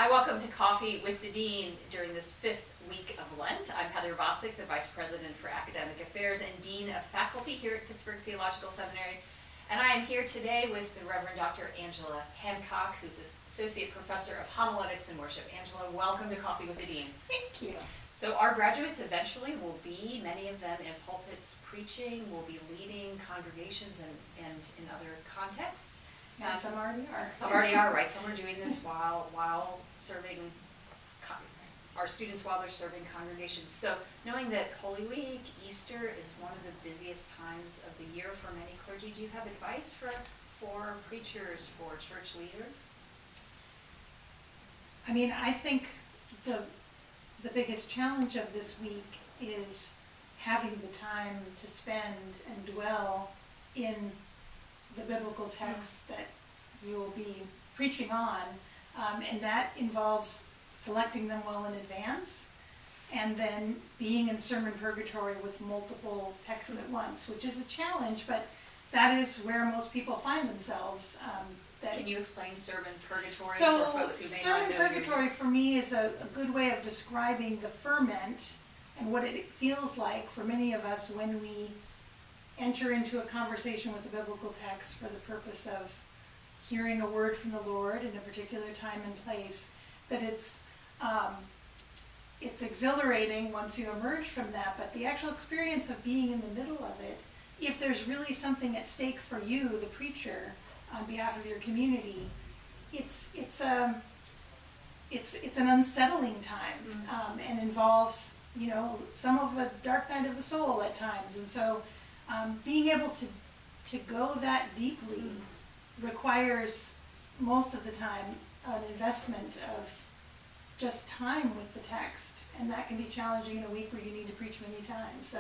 Hi, welcome to Coffee with the Dean during this 5th week of Lent. I'm Heather Vacek, the Vice President for Academic Affairs and Dean of Faculty here at Pittsburgh Theological Seminary. And I am here today with the Reverend Dr. Angela Hancock, who's Associate Professor of Homiletics and Worship. Angela, welcome to Coffee with the Dean. Thank you. So our graduates eventually will be, many of them in pulpits preaching, will be leading congregations and in other contexts. And some already are. Some already are, right? Some are doing this while serving our students while they're serving congregations. So knowing that Holy Week, Easter is one of the busiest times of the year for many clergy, do you have advice for preachers, for church leaders? I mean, I think the biggest challenge of this week is having the time to spend and dwell in the biblical texts that you will be preaching on, and that involves selecting them well in advance and then being in sermon purgatory with multiple texts at once, which is a challenge, but that is where most people find themselves. Can you explain sermon purgatory for folks who may not know? Sermon purgatory for me is a good way of describing the ferment and what it feels like for many of us when we enter into a conversation with the biblical text for the purpose of hearing a word from the Lord in a particular time and place, that it's exhilarating once you emerge from that, but the actual experience of being in the middle of it, if there's really something at stake for you, the preacher, on behalf of your community, it's an unsettling time, and involves, some of a dark night of the soul at times, and so being able to go that deeply requires most of the time an investment of just time with the text, and that can be challenging in a week where you need to preach many times. So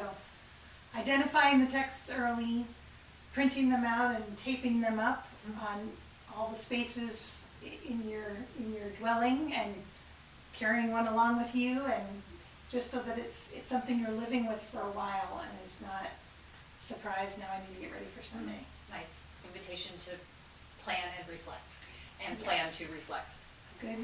identifying the texts early, printing them out and taping them up on all the spaces in your dwelling, and carrying one along with you, and just so that it's something you're living with for a while and it's not surprise, now I need to get ready for Sunday. Nice invitation to plan and reflect, and plan to reflect. Good.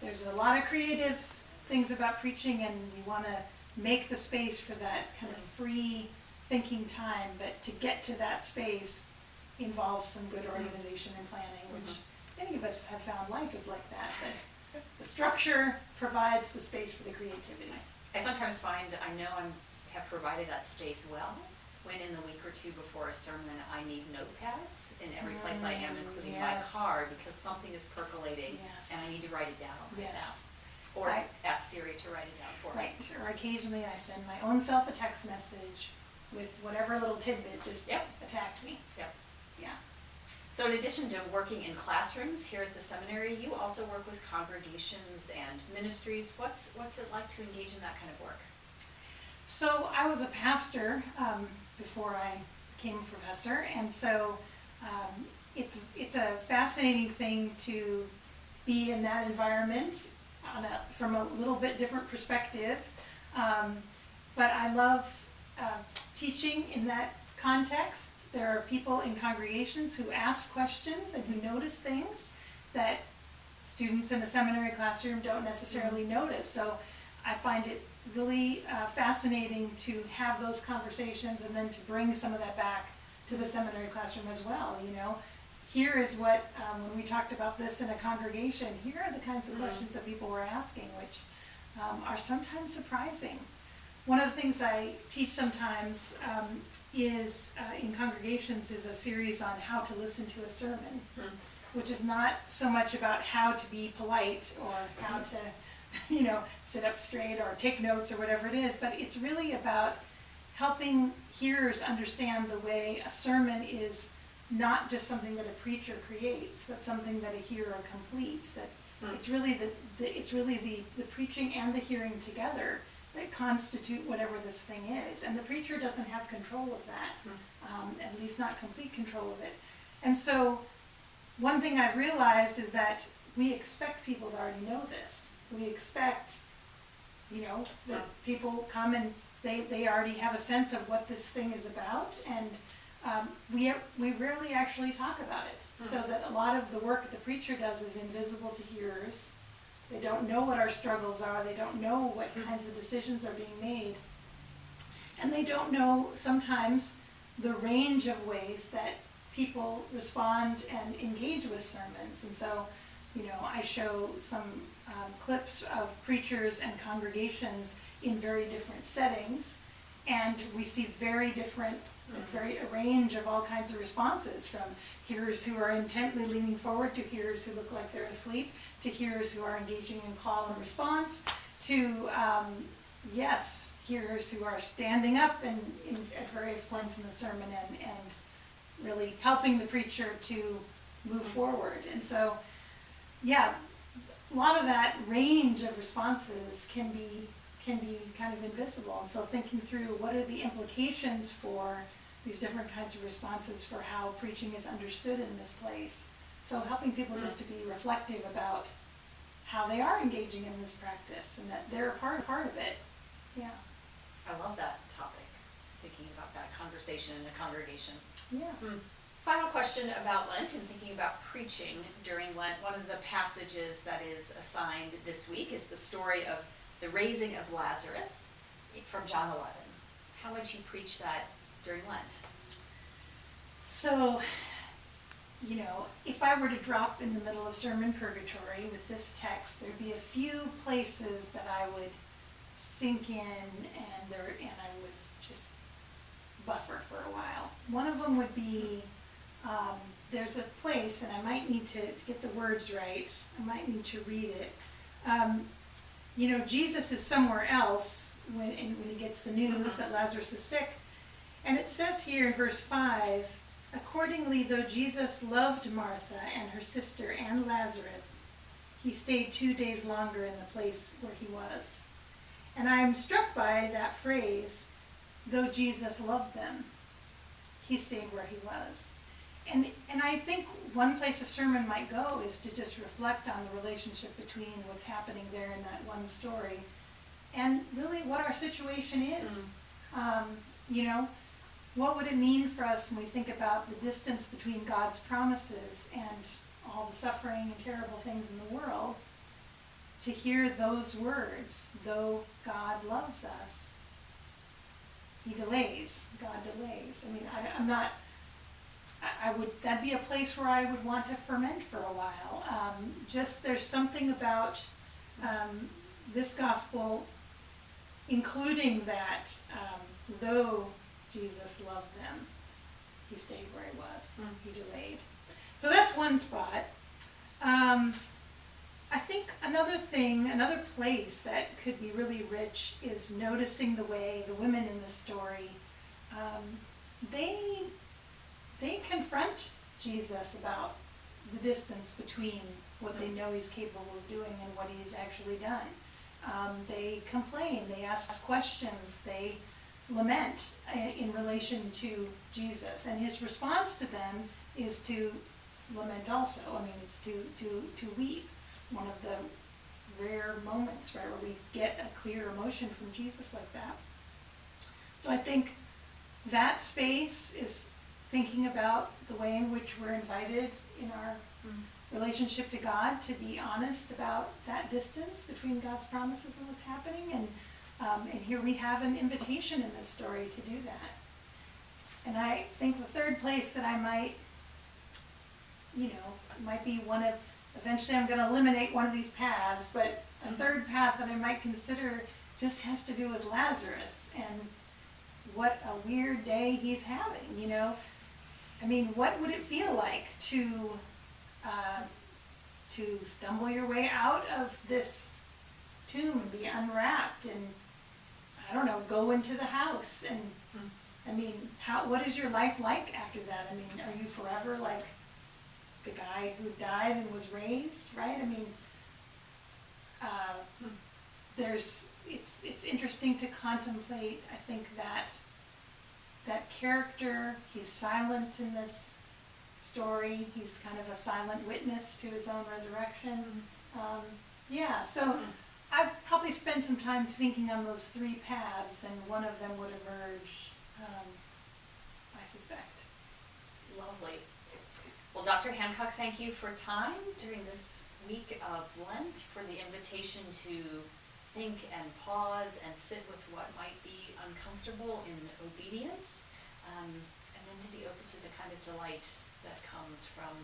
There's a lot of creative things about preaching, and you want to make the space for that kind of free thinking time, but to get to that space involves some good organization and planning, which many of us have found life is like that, but the structure provides the space for the creativity. Nice. I sometimes find I have provided that space well, when in the week or two before a sermon I need notepads in every place I am, including my car, because something is percolating and I need to write it down right now. Or ask Siri to write it down for me. Right, or occasionally I send my own self a text message with whatever little tidbit just attacked me. Yep. Yeah. So in addition to working in classrooms here at the seminary, you also work with congregations and ministries. What's it like to engage in that kind of work? So I was a pastor before I became a professor, and so it's a fascinating thing to be in that environment from a little bit different perspective. But I love teaching in that context. There are people in congregations who ask questions and who notice things that students in a seminary classroom don't necessarily notice. So I find it really fascinating to have those conversations and then to bring some of that back to the seminary classroom as well. Here is what, when we talked about this in a congregation, here are the kinds of questions that people were asking, which are sometimes surprising. One of the things I teach sometimes is in congregations is a series on how to listen to a sermon, which is not so much about how to be polite or how to sit up straight or take notes or whatever it is, but it's really about helping hearers understand the way a sermon is not just something that a preacher creates, but something that a hearer completes. That it's really the preaching and the hearing together that constitute whatever this thing is, and the preacher doesn't have control of that, at least not complete control of it. And so one thing I've realized is that we expect people to already know this. We expect, that people come and they already have a sense of what this thing is about, and we rarely actually talk about it. So that a lot of the work that the preacher does is invisible to hearers, They don't know what our struggles are. They don't know what kinds of decisions are being made. And they don't know sometimes the range of ways that people respond and engage with sermons. And so, I show some clips of preachers and congregations in very different settings, and we see very different, a range of all kinds of responses, from hearers who are intently leaning forward, to hearers who look like they're asleep, to hearers who are engaging in call and response, to hearers who are standing up and at various points in the sermon and really helping the preacher to move forward. And so, a lot of that range of responses can be kind of invisible. And so thinking through what are the implications for these different kinds of responses for how preaching is understood in this place. So helping people just to be reflective about how they are engaging in this practice and that they're a part of it. Yeah. I love that topic, thinking about that conversation in a congregation. Yeah. Final question about Lent and thinking about preaching during Lent. One of the passages that is assigned this week is the story of the raising of Lazarus from John 11. How would you preach that during Lent? So, if I were to drop in the middle of sermon purgatory with this text, there'd be a few places that I would sink in and I would just buffer for a while. One of them would be, there's a place, and I might need to get the words right, I might need to read it. Jesus is somewhere else when he gets the news that Lazarus is sick. And it says here in verse 5, accordingly, though Jesus loved Martha and her sister and Lazarus, he stayed 2 days longer in the place where he was. And I'm struck by that phrase, though Jesus loved them, he stayed where he was. And I think one place a sermon might go is to just reflect on the relationship between what's happening there in that one story and really what our situation is. What would it mean for us when we think about the distance between God's promises and all the suffering and terrible things in the world, to hear those words, though God loves us, he delays, God delays. That'd be a place where I would want to ferment for a while. There's something about this gospel, including that, though Jesus loved them, he stayed where he was, he delayed. So that's one spot. I think another place that could be really rich is noticing the way the women in this story, they confront Jesus about the distance between what they know he's capable of doing and what he's actually done. They complain, they ask questions, they lament in relation to Jesus, and his response to them is to lament also. It's to weep. One of the rare moments, right, where we get a clear emotion from Jesus like that. So I think that space is thinking about the way in which we're invited in our relationship to God to be honest about that distance between God's promises and what's happening. And here we have an invitation in this story to do that. And I think the third place that I might be one of, eventually I'm going to eliminate one of these paths, but a third path that I might consider just has to do with Lazarus and what a weird day he's having, what would it feel like to stumble your way out of this tomb and be unwrapped and, go into the house and, what is your life like after that? Are you forever like the guy who died and was raised, right? It's interesting to contemplate, I think, that character. He's silent in this story. He's kind of a silent witness to his own resurrection. So I'd probably spend some time thinking on those three paths, and one of them would emerge, I suspect. Lovely. Well, Dr. Hancock, thank you for time during this week of Lent, for the invitation to think and pause and sit with what might be uncomfortable in obedience, and then to be open to the kind of delight that comes from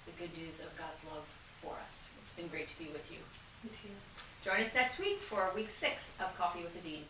the good news of God's love for us. It's been great to be with you. You too. Join us next week for week 6 of Coffee with the Dean.